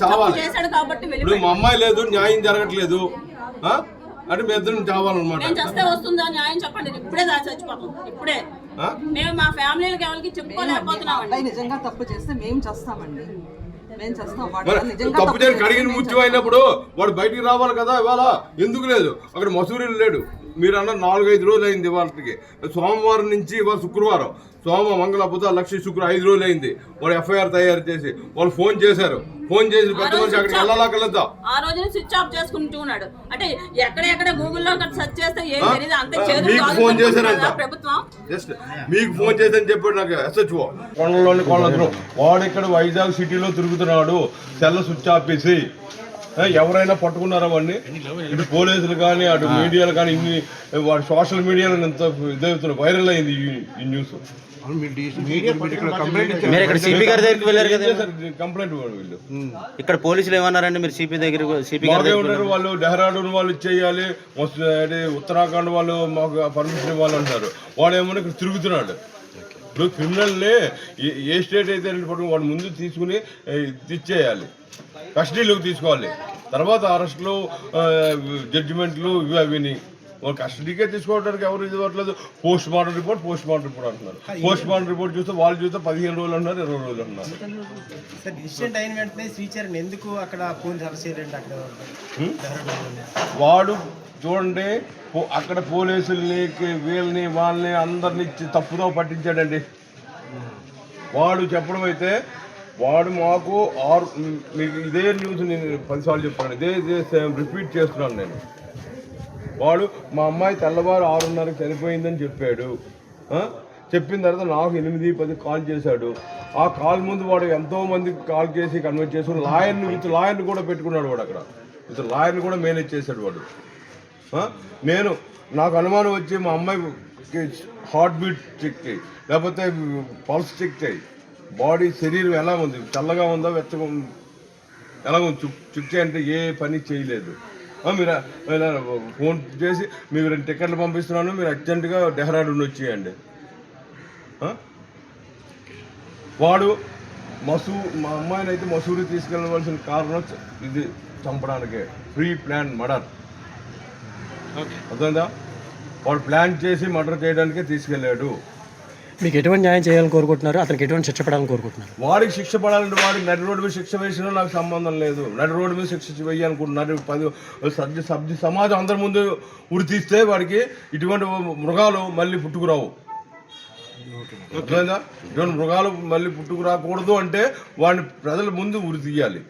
చావాలి. ఇప్పుడు మా అమ్మాయి లేదు, న్యాయం జరగట్లేదు అంటే మీ ఇద్దరు చావాలన్నమాట. న్యాయం చెప్పండి. ఇప్పుడే చచ్చిపోతాం. ఇప్పుడే మేము మా ఫ్యామిలీకి ఎవరికి చెప్పుకోలేకపోతున్నాం. నిజంగా తప్పు చేస్తే మేము చేస్తామండి. తప్పు చేసి కడిగిన ముత్యం అయినప్పుడు వాడు బయటికి రావాలి కదా. ఇవాళ ఎందుకు లేదు? అక్కడ మసూరీలు లేడు. మీరు అన్న 4-5 రోజులు అయింది. వాళ్ళకి సోమవారం నుంచి ఇవాళ శుక్రవారం, సోమ మంగళ బుధ లక్ష్మి శుక్రవారం 5 రోజులు అయింది. వాడు ఎఫ్ఐఆర్ తయారు చేసి వాళ్ళు ఫోన్ చేశారు. ఫోన్ చేసి పెద్ద మనిషి అక్కడికి వెళ్ళాలా కలద్దా? ఆ రోజు స్విచ్ ఆఫ్ చేసుకుంటూ ఉన్నాడు. అంటే ఎక్కడెక్కడ గూగుల్లో సెర్చ్ చేస్తే మీకు ఫోన్ చేశారంట ప్రభుత్వం. జస్ట్ మీకు ఫోన్ చేశారని చెప్పాడు నాకు ఎస్హెచ్ఓ. కొండలోని కొండలు వాడు ఇక్కడ వైజాగ్ సిటీలో తిరుగుతున్నాడు. సెల్ స్విచ్ ఆఫ్ చేసి ఎవరైనా పట్టుకున్నారా వాడిని? ఇటు పోలీసులు కానీ అటు మీడియాలు కానీ ఇన్ని వాడు సోషల్ మీడియాలో ఎంత ఇదవుతున్నా వైరల్ అయింది ఈ న్యూస్. కంప్లైంట్ వీళ్ళు ఇక్కడ పోలీసులు ఏమన్నారండి? మీరు సిపి దగ్గర ఉన్నారు. వాళ్ళు డెహ్రాడూన్ వాళ్ళు ఇచ్చేయాలి, ఉత్తరాఖండ్ వాళ్ళు మాకు పర్మిషన్ ఇవ్వాలి అంటారు. వాడు ఏమన్నా ఇక్కడ తిరుగుతున్నాడు. ఇప్పుడు క్రిమినల్ని ఏ స్టేట్ అయితే పట్టుకుని వాడు ముందు తీసుకుని ఇచ్చేయాలి, కస్టడీలోకి తీసుకోవాలి. తర్వాత అరెస్టులు, జడ్జిమెంట్లు ఇవి అవిని వాళ్ళు కస్టడీకే తీసుకోవడానికి ఎవరు ఇది అవ్వట్లేదు. పోస్ట్ మార్టం రిపోర్ట్ అంటున్నారు. పోస్ట్ మార్టం రిపోర్ట్ చూస్తే వాళ్ళు చూస్తే 15 రోజులు అంటున్నారు, 20 రోజులు అంటున్నారు. వాడు చూడండి అక్కడ పోలీసుల్ని వీళ్ళని వాళ్ళని అందరినీ తప్పుదో పట్టించాడండి. వాడు చెప్పడం అయితే వాడు మాకు మీకు ఇదే న్యూస్ నేను 10 సార్లు చెప్తాను, ఇదే రిపీట్ చేస్తున్నాను నేను. వాడు మా అమ్మాయి తెల్లవారు 6:30కి చనిపోయిందని చెప్పాడు. చెప్పిన తర్వాత నాకు 8-10 కాల్ చేశాడు. ఆ కాల్ ముందు వాడు ఎంతో మందికి కాల్ చేసి కన్వర్ట్ చేసుకుని లాయర్ని కూడా పెట్టుకున్నాడు. వాడు అక్కడ లాయర్ని కూడా మేనేజ్ చేశాడు వాడు. నాకు అనుమానం వచ్చి మా అమ్మాయికి హార్ట్ బీట్ చెక్ చేయి, లేకపోతే పల్స్ చెక్ చేయి, బాడీ శరీరం ఎలా ఉంది, చల్లగా ఉందా వెచ్చగా ఎలా ఉంది చెక్ చేయంటే ఏ పని చేయలేదు. మీరు ఫోన్ చేసి మీకు 2 టికెట్లు పంపిస్తున్నాను, మీరు అర్జెంటుగా డెహ్రాడూన్ వచ్చేయండి. వాడు మా అమ్మాయిని అయితే మసూరి తీసుకెళ్ళవలసిన కారణం ఇది చంపడానికే, ప్రీ ప్లాన్ మర్డర్. అర్థమైందా? వాడు ప్లాన్ చేసి మర్డర్ చేయడానికే తీసుకెళ్ళాడు. మీకు ఎటువంటి న్యాయం చేయాలని కోరుకుంటున్నారు? అతనికి ఎటువంటి శిక్ష పడాలని కోరుకుంటున్నారు? వాడికి శిక్ష పడాలంటే వాడికి నడి రోడ్డు మీద శిక్ష వేసినా నాకు సంబంధం లేదు. నడి రోడ్డు మీద శిక్ష వేయాలనుకుంటున్నారు. 10 సమాజం అందరి ముందు ఉరి తీస్తే వాడికి ఇటువంటి మృగాలు మళ్ళీ పుట్టుకురావు. అర్థమైందా? ఇటువంటి మృగాలు మళ్ళీ పుట్టుకురాకూడదు అంటే వాడిని ప్రజల ముందు ఉరి తీయాలి.